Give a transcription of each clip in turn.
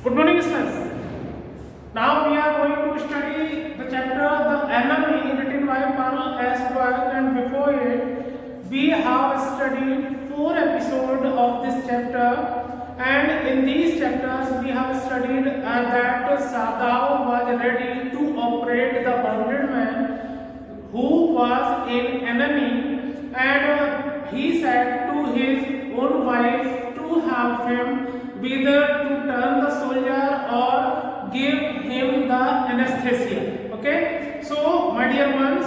Good morning, students. Now we are going to study the chapter The Enemy written by Paul S. Dweck, and before it we have studied 4 episodes of this chapter, and in these chapters we have studied that Sadao was ready to operate the wounded man who was an enemy, and he said to his own wife to help him whether to turn the soldier or give him the anesthesia. Okay, so my dear ones,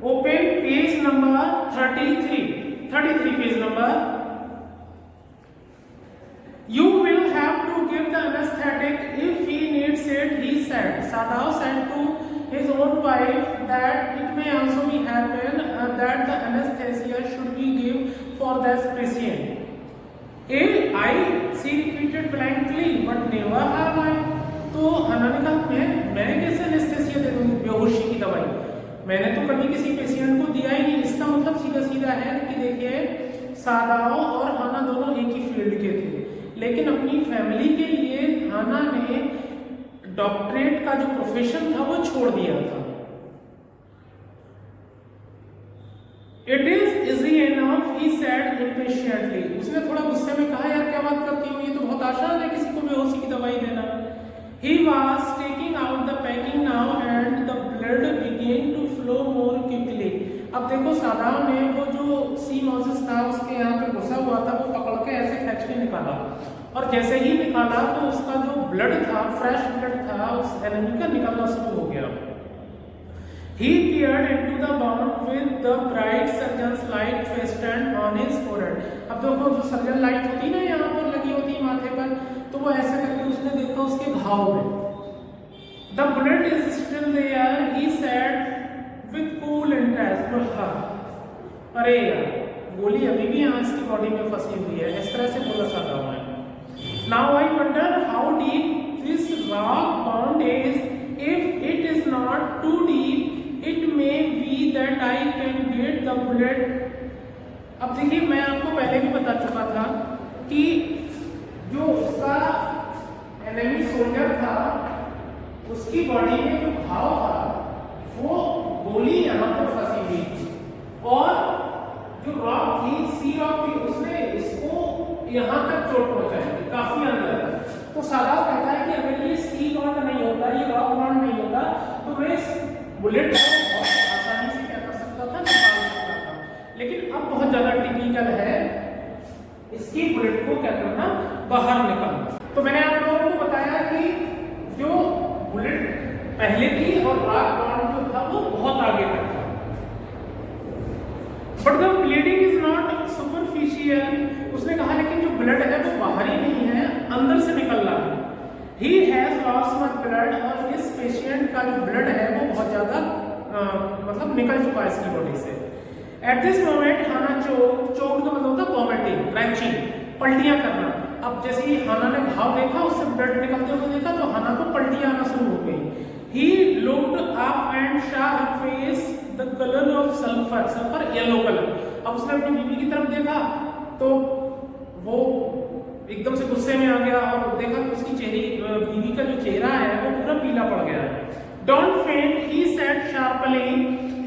open page number 33 page number. You will have to give the anesthetic if he needs it, he said. Sadao said to his own wife that it may also be happen that the anesthesia should be given for this patient. If I, she repeated blankly, but never have I. तो हना ने कहा मैं कैसे anaesthesia दे दूँ बेहोशी की दवाई, मैंने तो कभी किसी पेशेंट को दिया ही नहीं। इसका मतलब सीधा सीधा है कि देखिए सादाओ और हाना दोनों एक ही फील्ड के थे, लेकिन अपनी फैमिली के लिए हाना ने डॉक्टरेट का जो प्रोफेशन था वो छोड़ दिया था। It is easy enough, he said impatiently. उसने थोड़ा गुस्से में कहा, यार क्या बात करती हो, ये तो बहुत आसान है किसी को बेहोशी की दवाई देना। He was taking out the packing now and the blood began to flow more quickly. अब देखो सादाव ने वो जो सीमोसिस था उसके यहाँ पे घुसा हुआ था वो पकड़ के ऐसे खींच के निकाला, और जैसे ही निकाला तो उसका जो ब्लड था, फ्रेश ब्लड था, उस एनिमी का निकलना शुरू हो गया। He peered into the wound with the bright surgeon's light fastened on his forehead. अब देखो जो सर्जन लाइट होती ना यहाँ पर लगी होती है माथे पर, तो वो ऐसे करके उसने देखा उसके घाव में। The bullet is still there, he said with cool interest. अरे यार गोली अभी भी यहाँ इसकी बॉडी में फंसी हुई है, इस तरह से बोला सादा है। Now I wonder how deep this rock wound is. If it is not too deep, it may be that I can get the bullet. अब देखिए मैं आपको पहले भी बता चुका था कि जो उसका एनिमी सोल्जर था उसकी बॉडी में जो घाव था वो गोली यहाँ पर फंसी हुई थी, और जो रॉक थी, सी रॉक थी, उसने इसको यहाँ तक चोट पहुंचाई थी काफी अंदर। तो सादा कहता है कि अगर ये सी बॉन्ड नहीं होता, ये रॉक बॉन्ड नहीं होता, तो मैं इस बुलेट को बहुत आसानी से क्या कर सकता था, निकाल सकता था। लेकिन अब बहुत ज्यादा टेक्निकल है इसकी बुलेट को क्या करना, बाहर निकालना। तो मैंने आप लोगों को बताया कि जो बुलेट पहले थी और रॉक बॉन्ड जो था वो बहुत आगे तक था। But the bleeding is not superficial, उसने कहा लेकिन जो ब्लड है वो बाहर ही नहीं है, अंदर से निकल रहा है। He has lost much blood, और इस पेशेंट का जो ब्लड है वो बहुत ज्यादा मतलब निकल चुका है इसकी बॉडी से। At this moment हाना चोक का मतलब होता है वॉमिटिंग, क्रैचिंग, पलटियां करना। अब जैसे ही हाना ने घाव देखा, उससे ब्लड निकलते हुए देखा, तो हाना को पलटियां आना शुरू हो गई। He looked up and saw her face the color of sulfur, sulfur yellow colour. अब उसने अपनी बीवी की तरफ देखा तो वो एकदम से गुस्से में आ गया और देखा कि उसकी बीवी का जो चेहरा है वो पूरा पीला पड़ गया है। Don't faint, he said sharply.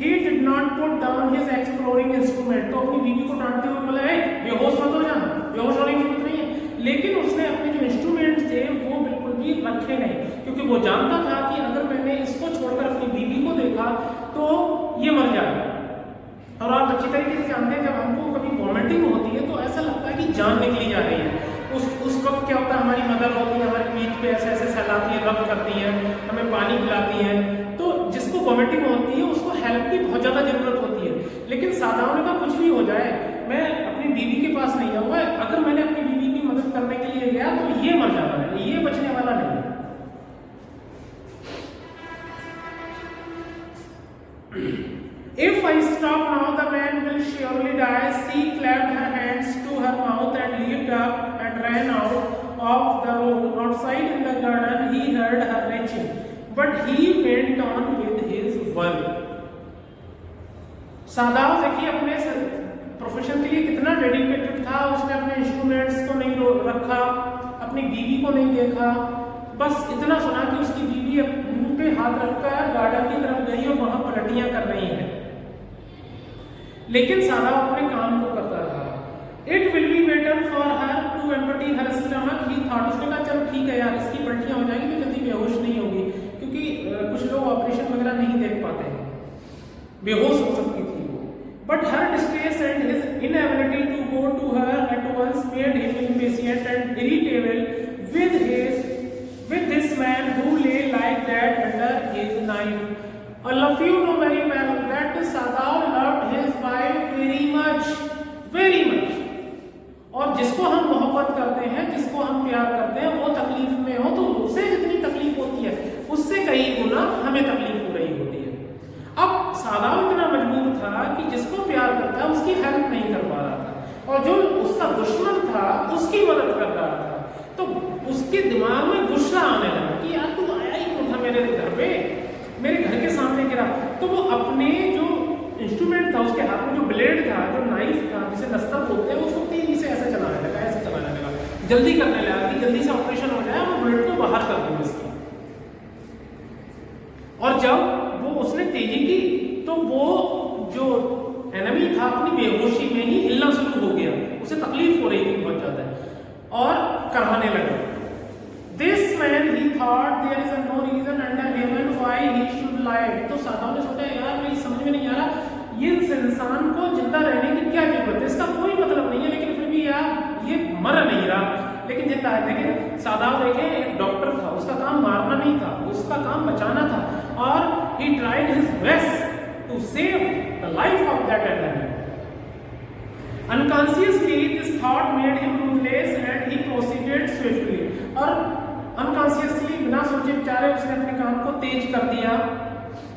He did not put down his exploring instrument. तो अपनी बीवी को डांटते हुए बोला, बेहोश मत हो जाना, बेहोश होने की जरूरत नहीं है। लेकिन उसने अपने जो इंस्ट्रूमेंट्स थे वो बिल्कुल भी रखे नहीं, क्योंकि वो जानता था कि अगर मैंने इसको छोड़कर अपनी बीवी को देखा तो ये मर जाएगा। और आप अच्छी तरीके से जानते हैं जब हमको कभी वॉमिटिंग होती है तो ऐसा लगता है कि जान निकली जा रही है। उस वक्त क्या होता है, हमारी मदर होती है, हमारी पीठ पे ऐसे ऐसे सहलाती है, रब करती है, हमें पानी पिलाती है। तो जिसको वॉमिटिंग होती है उसको हेल्प की बहुत ज़्यादा ज़रूरत होती है। लेकिन सादाओं ने कहा कुछ भी हो जाए, मैं अपनी बीवी के पास नहीं आऊँगा, अगर मैंने अपनी बीवी की मदद करने के लिए गया तो ये मर जाना है, ये बचने वाला नहीं है। If I stop now, the man will surely die. She clapped her hands to her mouth and leaped up and ran out of the room. Outside in the garden, he heard her retching, but he went on with his work. सादाव देखिए अपने profession के लिए कितना dedicated था। उसने अपने instruments को नहीं रखा, अपनी बीवी को नहीं देखा, बस इतना सुना कि उसकी बीवी मुंह पे हाथ रखकर गार्डन की तरफ गई और वहां पलटियां कर रही हैं, लेकिन सादाव अपने काम को करता रहा। It will be better for her to empty her stomach, he thought, उसने कहा चलो ठीक है यार, इसकी पलटियां हो जाएंगी तो जल्दी बेहोश नहीं होगी, क्योंकि कुछ लोग ऑपरेशन वगैरह नहीं देख पाते हैं, बेहोश हो सकती थी वो। But her distress and his inability to go to her at once made him impatient and irritable with this man who lay like that under his knife. All of you know very well that Sadav loved his wife very much, very much. और जिसको हम मोहब्बत करते हैं, जिसको हम प्यार करते हैं, वो तकलीफ में हो तो उसे जितनी तकलीफ होती है उससे कई गुना हमें तकलीफ हो रही होती है। अब सादाव इतना मजबूर था कि जिसको प्यार करता है उसकी हेल्प नहीं कर पा रहा था, और जो उसका दुश्मन था उसकी मदद कर रहा था। तो उसके दिमाग में गुस्सा आने लगा कि यार तू आया ही क्यों था मेरे घर पे, मेरे घर के सामने गिरा। तो वो अपने जो इंस्ट्रूमेंट था उसके हाथ में, जो ब्लेड था, जो नाइफ था, जिसे नस्तर बोलते हैं, उसको तेजी से ऐसे चलाने लगा, ऐसे चलाने लगा, जल्दी करने लगा कि जल्दी से ऑपरेशन हो जाए, वो बुलेट को बाहर कर दूं इसकी। और जब वो उसने तेजी की तो वो जो एनिमी था अपनी बेहोशी में ही हिलना शुरू हो गया, उसे तकलीफ हो रही थी बहुत ज्यादा और कराने लगा। This man he thought there is no reason under heaven why he should lie. तो सादाव ने सोचा यार मेरी समझ में नहीं आ रहा, ये इस इंसान को जिंदा रहने की क्या जरूरत है, इसका कोई मतलब नहीं है, लेकिन फिर भी यार ये मर नहीं रहा लेकिन जिंदा है। लेकिन सादाव देखे एक डॉक्टर था, उसका काम मारना नहीं था, उसका काम बचाना था, और he tried his best to save the life of that enemy. Unconsciously this thought made him ruthless and he proceeded swiftly. और unconsciously बिना सोचे विचारे उसने अपने काम को तेज कर दिया,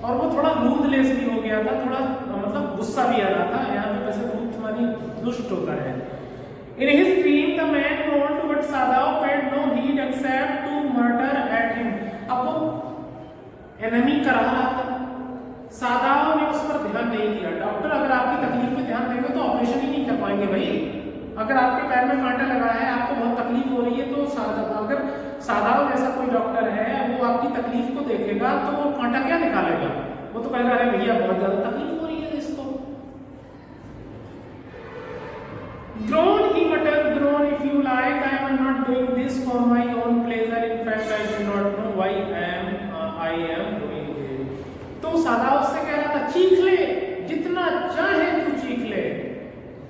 और वो थोड़ा रूथलेस भी हो गया था, थोड़ा मतलब गुस्सा भी आ रहा था। यहाँ पे वैसे रूथ मानी दुष्ट होता है। In his dream the man told but Sadav paid no heed except to murder at him. अब वो एनिमी करा रहा था, सादाव ने उस पर ध्यान नहीं दिया। डॉक्टर अगर आपकी तकलीफ पे ध्यान देंगे तो ऑपरेशन ही नहीं कर पाएंगे भाई। अगर आपके पैर में कांटा लगा है, आपको बहुत तकलीफ हो रही है, तो अगर सादाव जैसा कोई डॉक्टर है वो आपकी तकलीफ को देखेगा तो वो कांटा क्या निकालेगा, वो तो कहेगा अरे भैया बहुत ज्यादा तकलीफ हो रही है इसको। Groan, he muttered, groan if you like, I am not doing this for my own pleasure, in fact I do not know why I am doing it. तो सादाव उससे कह रहा था चीख ले, जितना चाहे तू चीख ले,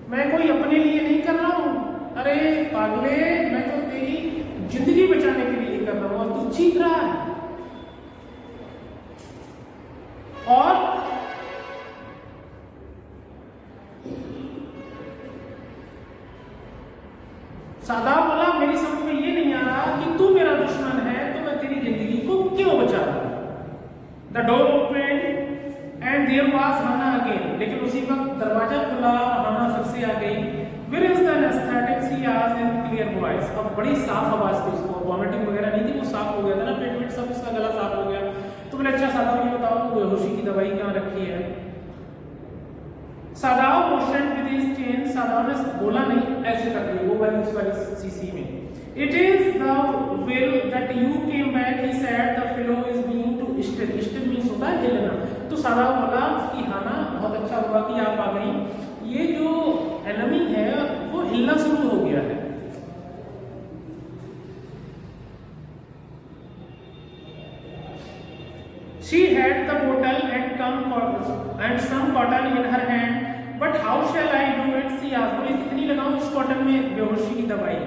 मैं कोई अपने लिए नहीं कर रहा हूं, अरे पागले मैं तो तेरी जिंदगी बचाने के लिए कर रहा हूं, और तू चीख रहा है। और सादाव बोला मेरी समझ में ये नहीं आ रहा कि तू मेरा दुश्मन है तो मैं तेरी जिंदगी को क्यों बचा रहा हूं। The door open and there was Hana again, लेकिन उसी वक्त दरवाजा खुला और हाना फिर से आ गई। Where is the aesthetic she asked in clear voice. अब बड़ी साफ आवाज थी, उसको वॉमिटिंग वगैरह नहीं थी, वो साफ हो गया था ना, पेट में सब उसका गला साफ हो गया। तो मैंने अच्छा सादाव ये बताओ बेहोशी की दवाई कहाँ रखी है। सादाव मोशन विद हिज चेन, सादाव ने बोला नहीं, ऐसे कर दिया वो वाली उस वाली सीसी में। It is the will that you came back, he said the fellow is being to still, still means होता है हिलना। तो सादाव बोला कि हाना बहुत अच्छा हुआ कि आप आ गई, ये जो एनिमी है वो हिलना शुरू हो गया है। She had the bottle and some cotton in her hand, but how shall I do it? She asked. बोली कितनी लगाऊं इस कॉटन में बेहोशी की दवाई?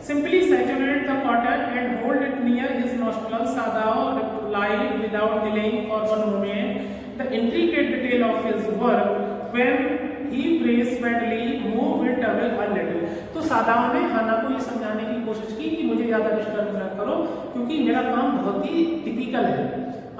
Simply saturate the cotton and hold it near his nostrils. Sadav replied without delaying for one moment the intricate detail of his work when he breastfeedly moved it away a little. तो सादाव ने हाना को ये समझाने की कोशिश की कि मुझे ज्यादा डिस्टर्ब ना करो क्योंकि मेरा काम बहुत ही टिपिकल है।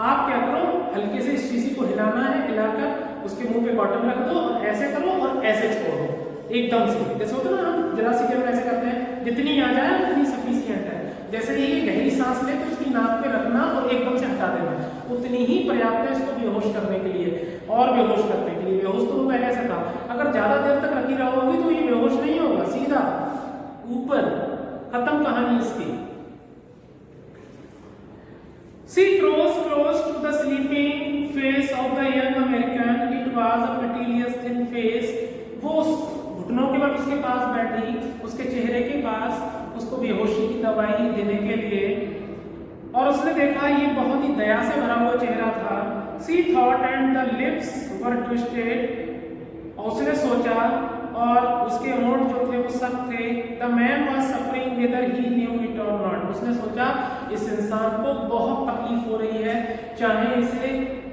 आप क्या करो, हल्के से इस शीशी को हिलाना है, हिलाकर उसके मुंह पे कॉटन रख दो और ऐसे करो और ऐसे छोड़ दो एकदम से। जैसे होता है ना हम जरा सी देर में ऐसे करते हैं, जितनी आ जाए उतनी सफिशिएंट है। जैसे ही गहरी सांस ले तो उसकी नाक पे रखना और एकदम से हटा देना, उतनी ही पर्याप्त है इसको बेहोश करने के लिए और बेहोश करने के लिए। बेहोश तो वो पहले से था, अगर ज्यादा देर तक रखी रहोगी तो ये बेहोश नहीं होगा, सीधा ऊपर, खत्म कहानी इसकी। She crossed close to the sleeping face of the young American. It was a pitiless thin face. वो घुटनों के बल उसके पास बैठी, उसके चेहरे के पास उसको बेहोशी की दवाई देने के लिए, और उसने देखा ये बहुत ही दया से भरा हुआ चेहरा था। She thought and the lips were twisted. उसने सोचा और उसके होंठ जो थे वो सख्त थे। The man was suffering whether he knew it or not. उसने सोचा इस इंसान को बहुत तकलीफ हो रही है, चाहे इसे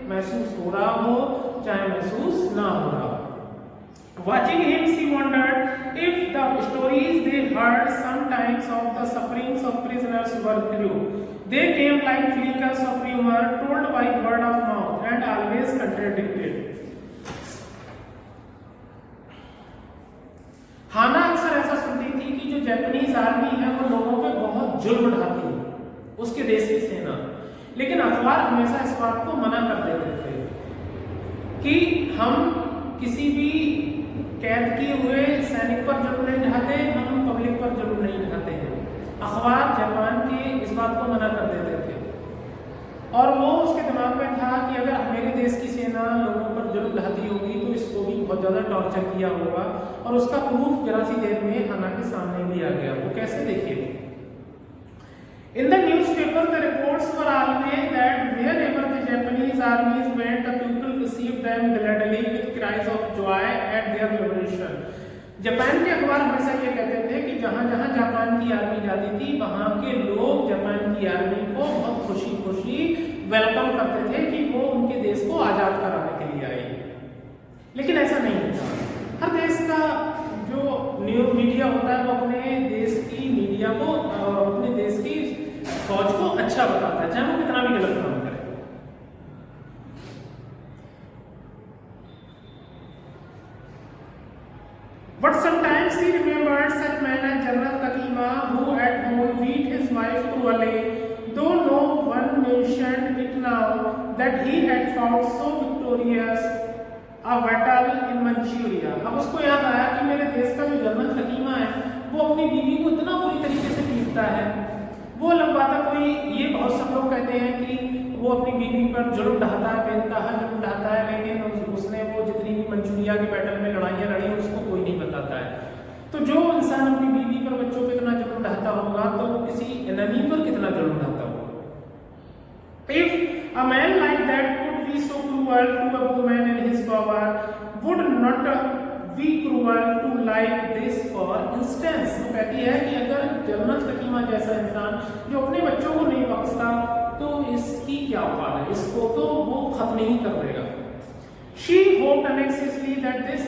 महसूस हो रहा हो चाहे महसूस ना हो रहा हो। Watching him, she wondered if the stories they heard sometimes of the sufferings of prisoners were true. They came like flickers of humor told by word of mouth and always contradicted. हाना अक्सर ऐसा सुनती थी कि जो Japanese army है वो लोगों पे बहुत जुल्म ढाती है, उसके देश की सेना, लेकिन अखबार हमेशा इस बात को मना कर देते थे कि हम किसी भी कैद किए हुए सैनिक पर जुल्म नहीं ढाते, हम पब्लिक पर जुल्म नहीं ढाते हैं। अखबार जापान के इस बात को मना कर देते थे, और वो उसके दिमाग में था कि अगर मेरे देश की सेना लोगों पर जुल्म ढाती होगी तो इसको भी बहुत ज़्यादा टॉर्चर किया होगा, और उसका प्रूफ 82 देर में हाना के सामने भी आ गया। वो कैसे, देखिए, In the newspaper, the reports were always that wherever the Japanese armies went, the people received them gladly with cries of joy at their liberation. Japan के अखबार हमेशा ये कहते थे कि जहाँ जहाँ जापान की आर्मी जाती थी वहाँ के लोग जापान की आर्मी को बहुत खुशी खुशी वेलकम करते थे कि वो उनके देश को आज़ाद कराने के लिए आई। लेकिन ऐसा नहीं होता। हर देश का जो न्यूज़ मीडिया होता है वो अपने देश की मीडिया को, अपने देश की फौज को अच्छा बताता है, चाहे वो कितना भी गलत काम करे। But sometimes he remembered such men as General Takima, who at home beat his wife cruelly, though no one mentioned it now that he had fought so victorious a battle in Manchuria. अब उसको याद आया कि मेरे देश का जो general तकीमा है वो अपनी बीवी को इतना बुरी तरीके से पीटता है। वो लंबा था, कोई ये बहुत सब लोग कहते हैं कि वो अपनी बीवी पर जुल्म ढाता है, बेनतहा जुल्म ढाता है, लेकिन उसने वो जितनी भी मंचूरिया के बैटल में लड़ाइयाँ लड़ी उसको कोई नहीं बताता है। तो जो इंसान अपनी बीवी पर, बच्चों पर कितना जुल्म ढाता होगा तो वो किसी एनिमी पर कितना जुल्म ढाता होगा। If a man like that could be so cruel to a woman in his power, would not be cruel to like this for instance. वो कहती है कि अगर जनरल तकीमा जैसा इंसान जो अपने बच्चों को नहीं बख्शता तो इसकी क्या औकात है, इसको तो वो खत्म ही कर देगा। She hoped anxiously that this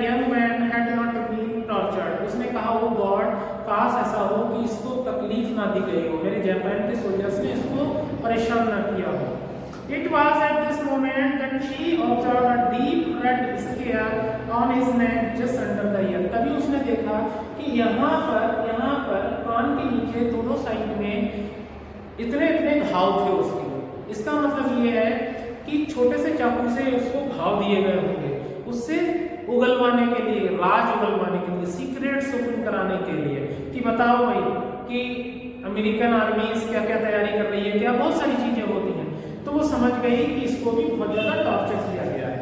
young man had not been tortured. उसने कहा, वो गॉड, काश ऐसा हो कि इसको तकलीफ ना दी गई हो, मेरे जापान के सोल्जर्स ने इसको परेशान ना किया हो। It was at this moment that she observed a deep red scar on his neck just under the ear. तभी उसने देखा कि यहाँ पर कान के नीचे दोनों साइड में इतने घाव थे उसके। इसका मतलब ये है कि छोटे से चाकू से उसको घाव दिए गए होंगे, उससे उगलवाने के लिए, राज उगलवाने के लिए, सीक्रेट्स ओपन कराने के लिए कि बताओ भाई कि अमेरिकन आर्मीज क्या क्या तैयारी कर रही है, क्या बहुत सारी चीजें होती हैं। तो वो समझ गई कि इसको भी बहुत ज्यादा टॉर्चर किया गया है।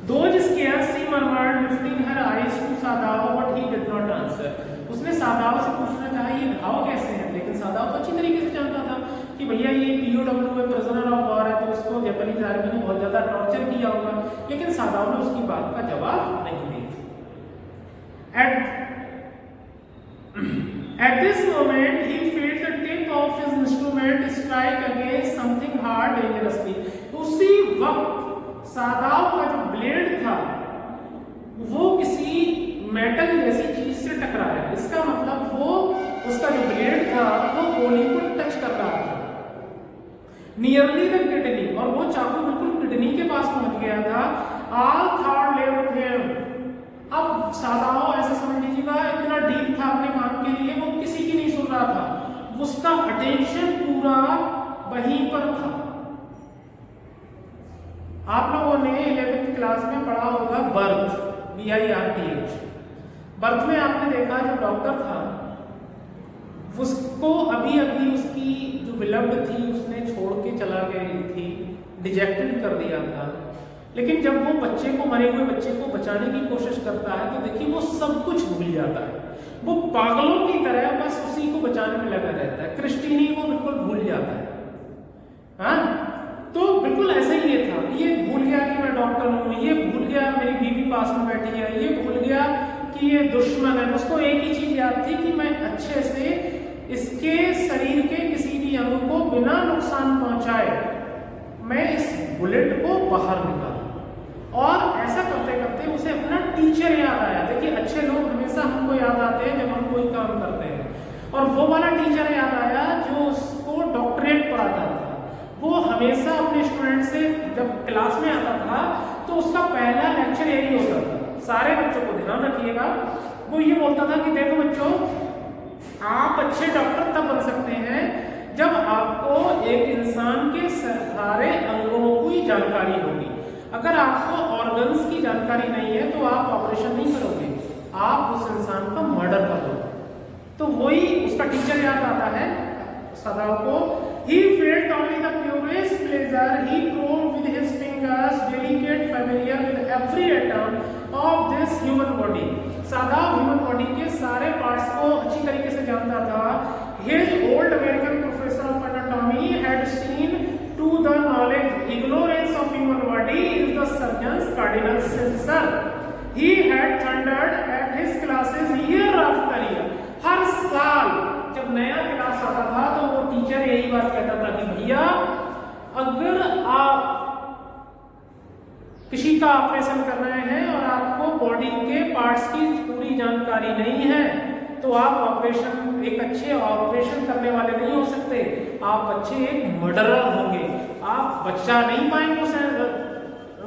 Those scared she murmured, lifting her eyes to Sadao, but he did not answer. उसने सादाव से पूछना चाहा ये घाव कैसे हैं, लेकिन सादाव तो अच्छी तरीके से जानता था कि भैया ये POW है, प्रिजनर ऑफ वॉर है, तो उसको जापानीज आर्मी ने बहुत ज्यादा टॉर्चर किया होगा, लेकिन सादाव ने उसकी बात का जवाब नहीं दिया। At this moment he felt the tip of his instrument strike against something hard dangerously. उसी वक्त सादाव का जो ब्लेड था वो किसी मेटल जैसी चीज से टकराया। इसका मतलब वो उसका जो ब्लेड था वो गोली को टच कर रहा था, नियरली द किडनी, और वो चाकू बिल्कुल किडनी के पास पहुंच गया था। All thought left him. अब सादाव ऐसा समझ लीजिएगा इतना डीप था अपने काम के लिए, वो किसी की नहीं सुन रहा था, उसका अटेंशन पूरा वहीं पर था। आप लोगों ने 11th क्लास में पढ़ा होगा बर्थ, BIRTH। बर्थ में आपने देखा जो डॉक्टर था उसको अभी अभी उसकी जो बिलव्ड थी उसने छोड़ के चला गई थी, डिजेक्टेड कर दिया था। लेकिन जब वो बच्चे को, मरे हुए बच्चे को बचाने की कोशिश करता है तो देखिए वो सब कुछ भूल जाता है, वो पागलों की तरह बस उसी को बचाने में लगा रहता है। क्रिस्टीनी को बिल्कुल भूल जाता है। हाँ, तो बिल्कुल ऐसा ही ये था, ये भूल गया कि मैं डॉक्टर हूँ, ये भूल गया मेरी बीवी पास में बैठी है, ये भूल गया कि ये दुश्मन है। उसको एक ही चीज याद थी कि मैं अच्छे से इसके शरीर के किसी भी अंग को बिना नुकसान पहुंचाए मैं इस बुलेट को बाहर निकालूं। और ऐसा करते करते उसे अपना टीचर याद आया। देखिए अच्छे लोग हमेशा हमको याद आते हैं जब हम कोई काम करते हैं, और वो वाला टीचर याद आया जो उसको डॉक्टरेट पढ़ाता था। वो हमेशा अपने स्टूडेंट से जब क्लास में आता था तो उसका पहला लेक्चर यही होता था, सारे बच्चों को ध्यान रखिएगा, वो ये बोलता था कि देखो बच्चों, आप अच्छे डॉक्टर तब बन सकते हैं जब आपको एक इंसान के सारे अंगों की जानकारी होगी। अगर आपको ऑर्गन्स की जानकारी नहीं है तो आप ऑपरेशन नहीं करोगे, आप उस इंसान का मर्डर कर दोगे। तो वही उसका टीचर याद आता है सदाव को। He felt only the purest pleasure. He probed with his fingers, delicate, familiar with every atom of this human body. सदाव human body के सारे पार्ट्स को अच्छी तरीके से जानता था। His old American professor of anatomy had seen to the knowledge ignorance of human body is the surgeon's cardinal sin, sir. He had thundered at his classes year after year. हर साल जब नया class आता था तो वो teacher यही बात कहता था कि भैया अगर आप किसी का ऑपरेशन कर रहे हैं और आपको बॉडी के पार्ट्स की पूरी जानकारी नहीं है तो आप ऑपरेशन, एक अच्छे ऑपरेशन करने वाले नहीं हो सकते, आप अच्छे एक मर्डरर होंगे। आप बचा नहीं पाएंगे उस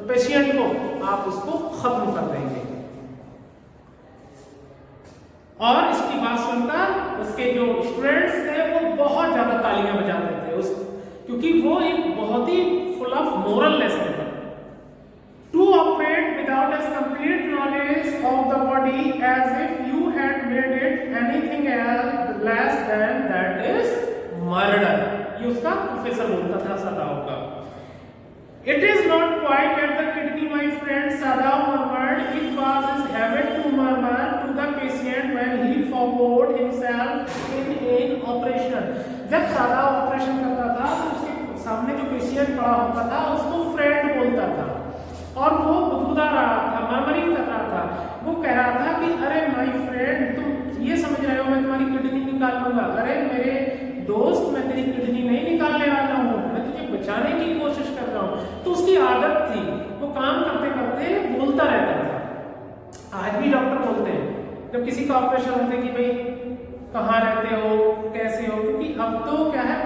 पेशेंट को, आप उसको खत्म कर देंगे। और इसकी बात सुनकर उसके जो स्टूडेंट्स थे वो बहुत ज्यादा तालियां बजाते थे उस, क्योंकि वो एक बहुत ही फुल ऑफ मोरल लेसन था। To operate without as complete knowledge of the body as if you had made it anything less than that is murder, ये उसका प्रोफेसर बोलता था सदाव का। It is not quite at the kidney, my friend, Sadav murmured. It was his habit to murmur to the patient when he forgot himself in operation. जब सदाव operation करता था तो उसके सामने जो पेशेंट पड़ा होता था उसको फ्रेंड बोलता था, और वो बुदबुदा रहा था, मर्मरिंग कर रहा था। वो कह रहा था कि अरे माय फ्रेंड, तुम ये समझ रहे हो मैं तुम्हारी किडनी निकाल लूंगा? अरे मेरे दोस्त, मैं तेरी किडनी नहीं निकालने वाला हूँ, मैं तुझे बचाने की कोशिश कर रहा हूँ। तो उसकी आदत थी, वो काम करते करते बोलता रहता था। आज भी डॉक्टर बोलते हैं जब किसी का ऑपरेशन होता है कि भाई कहाँ रहते हो, कैसे हो, क्योंकि अब तो क्या है,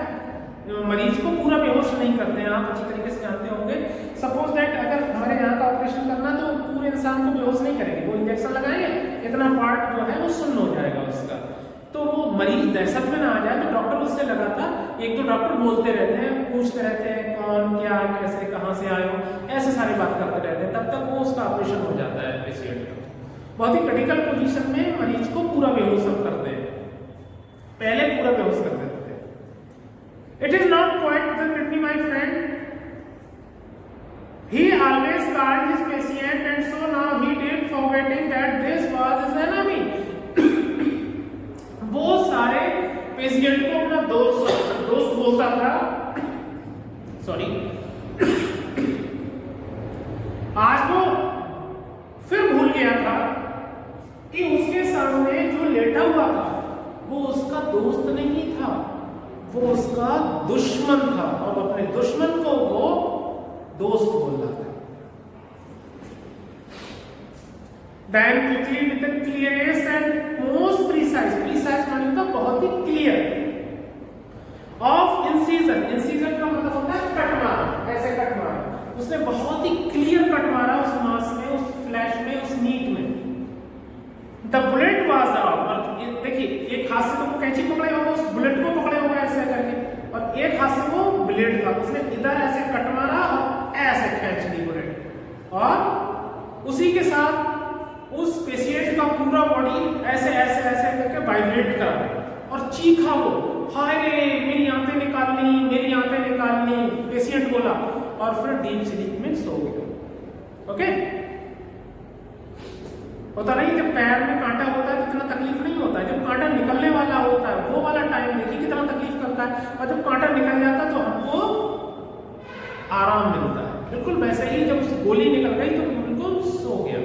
मरीज को पूरा बेहोश नहीं करते हैं, आप अच्छी तरीके से जानते होंगे। सपोज दैट अगर हमारे यहाँ का ऑपरेशन करना तो पूरे इंसान को बेहोश नहीं करेंगे, वो इंजेक्शन लगाएंगे, इतना पार्ट जो है वो सुन्न हो जाएगा उसका, तो वो मरीज दहशत में ना आ जाए। तो डॉक्टर उससे लगा था, एक तो डॉक्टर बोलते रहते हैं, पूछते रहते हैं कौन, क्या, कैसे, कहाँ से आए हो, ऐसे सारी बात करते रहते हैं, तब तक वो उसका ऑपरेशन हो जाता है पेशेंट का। बहुत ही क्रिटिकल पोजीशन में मरीज को पूरा बेहोश करते हैं, पहले पूरा बेहोश कर देते थे। It is not quite the kidney, my friend. He always called his patient, and so now he did, forgetting that this was his enemy. वो सारे पेशेंट को अपना दोस्त बोलता था, सॉरी, आज वो फिर भूल गया था कि उसके सामने जो लेटा हुआ था वो उसका दोस्त नहीं था, वो उसका दुश्मन था, और अपने दुश्मन को वो दोस्त बोल रहा था। Then quickly with the clearest and most precise माने तो बहुत ही क्लियर, of incision का मतलब होता है कट मारना, ऐसे कट मारना। उसने बहुत ही क्लियर कट मारा उस मांस में, उस फ्लैश में, उस मीट में। The bullet was out, और देखिए एक हाथ से तो वो कैंची पकड़े होगा, उस बुलेट को पकड़े होगा ऐसे करके, और एक हाथ से वो ब्लेड था, उसने इधर ऐसे कट मारा और ऐसे खींच ली बुलेट, और उसी के साथ उस पेशेंट का पूरा बॉडी ऐसे ऐसे ऐसे करके वाइब्रेट करा, और चीखा वो, हाय रे मेरी आंतें निकालनी, मेरी आंतें निकालनी, पेशेंट बोला, और फिर डीप स्लीप में सो गया। ओके, होता नहीं जब पैर में कांटा होता है तो इतना तकलीफ नहीं होता है, जब कांटा निकलने वाला होता है वो वाला टाइम देखिए कितना तकलीफ करता है, और जब कांटा निकल जाता है तो हमको आराम मिलता है। बिल्कुल वैसे ही जब गोली निकल गई तो बिल्कुल सो गया।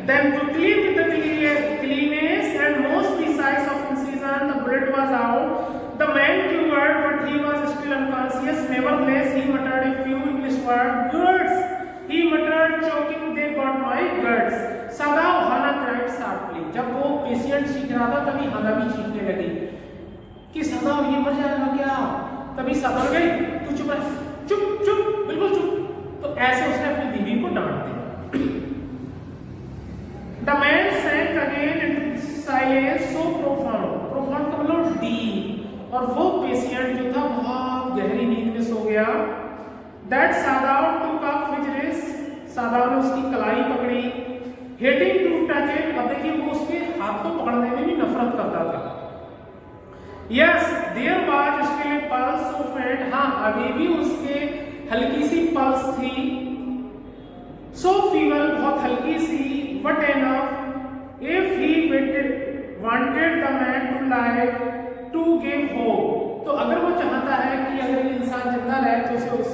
Then quickly with the cleanest and most precise of incision, the blood was out. The man cured, but he was still unconscious. Nevertheless, he muttered a few English words. Guards, he muttered, choking. They got my guards. Sadao Hana cried sharply. जब वो patient चीख रहा था तभी हना भी चीखने लगी कि सदाओ ये मर जाएगा क्या। तभी सदर गई, तू चुप रह, चुप चुप बिल्कुल चुप। तो ऐसे उसने अपनी बीवी को डांट दिया। The man sank again into silence so profound, profound का मतलब deep, और वो पेशेंट जो था बहुत गहरी नींद में सो गया। That Sadao took up his wrist, सादाव ने उसकी कलाई पकड़ी, hating to touch it, अब देखिए वो उसके हाथ को पकड़ने में भी नफरत करता था। Yes, there was still a pulse so faint, हाँ अभी भी उसके हल्की सी पल्स थी, so feeble बहुत हल्की सी, but enough if he wanted the man to live to give hope। तो अगर वो चाहता है कि अगर ये इंसान जिंदा रहे तो उसे उस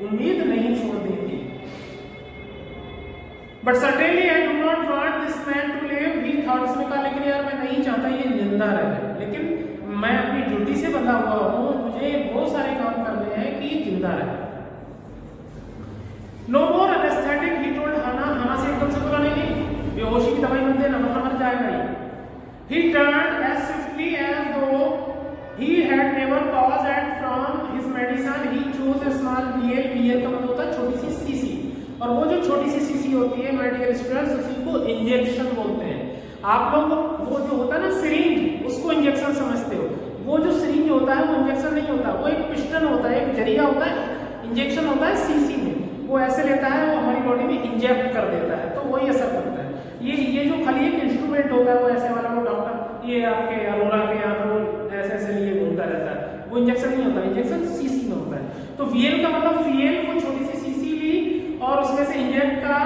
उम्मीद नहीं छोड़नी थी। But certainly I do not want this man to live, he thought। उसने कहा लेकिन यार मैं नहीं चाहता ये जिंदा रहे, लेकिन मैं अपनी ड्यूटी से बंधा हुआ हूँ, मुझे बहुत सारे काम करने हैं कि ये जिंदा रहे। No more anesthetic, he told Hana। Hana से एकदम से बोला नहीं, बेहोशी की दवाई मत देना वरना मर जाएगा ये। He turned as swiftly as though he had never paused, and from his medicine he chose a small vial। vial का मतलब होता है छोटी सी शीशी, और वो जो छोटी सी शीशी होती है माय डियर स्टूडेंट्स उसी को इंजेक्शन बोलते हैं। आप लोग वो जो होता है ना सिरिंज, उसको इंजेक्शन समझते हो, वो जो सिरिंज होता है वो इंजेक्शन नहीं होता, वो एक पिस्टन होता है, एक जरिया होता है, इंजेक्शन होता है शीशी में, वो ऐसे लेता है, वो हमारी बॉडी में इंजेक्ट कर देता है, तो वही असर करता है। ये जो खाली एक इंस्ट्रूमेंट होता है वो ऐसे वाला, वो डॉक्टर ये आपके अरोरा के यहाँ पर वो ऐसे ऐसे लिए घूमता रहता है, वो इंजेक्शन नहीं होता, इंजेक्शन शीशी में होता है। तो वीएल का मतलब फीएल, वो छोटी सी शीशी ली और उसमें से इंजेक्ट करा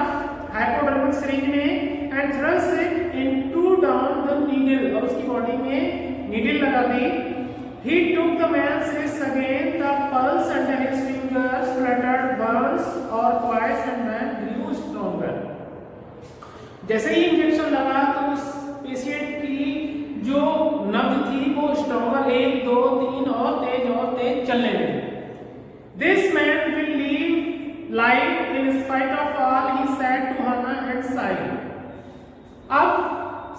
हाइपोडर्मिक सिरिंज में, and thrust it into down the needle, और उसकी बॉडी में नीडल लगा दी। He took the man's wrist again, the pulse under his fingers fluttered once or twice and man grew stronger। जैसे ही injection लगा तो उस patient की जो नब्ज थी वो स्ट्रॉन्गर, 1 2 3 और तेज चलने लगी। This man will live life in spite of all, he said to Hana and sighed। अब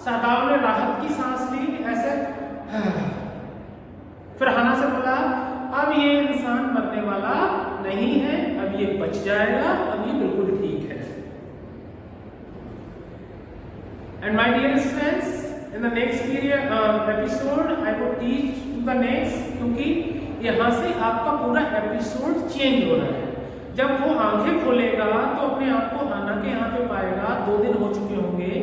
सादाव ने राहत की सांस ली ऐसे, फिर हना से बोला अब ये इंसान मरने वाला नहीं है, अब ये बच जाएगा, अब ये बिल्कुल ठीक है। And my dear students, in the next episode I will teach to the next, क्योंकि यहाँ से आपका पूरा एपिसोड चेंज हो रहा है। जब वो आंखें खोलेगा तो अपने आप को हना के यहाँ पे पाएगा, 2 दिन हो चुके होंगे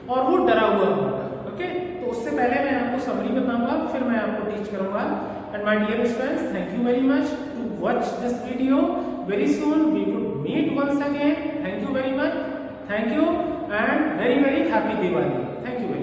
और वो डरा हुआ होगा। ओके, तो उससे पहले मैं आपको समरी बताऊंगा, फिर मैं आपको टीच करूंगा। And my dear students, thank you very much to watch this video. Very soon we would meet once again. Thank you very much, thank you and very very happy Diwali. Thank you.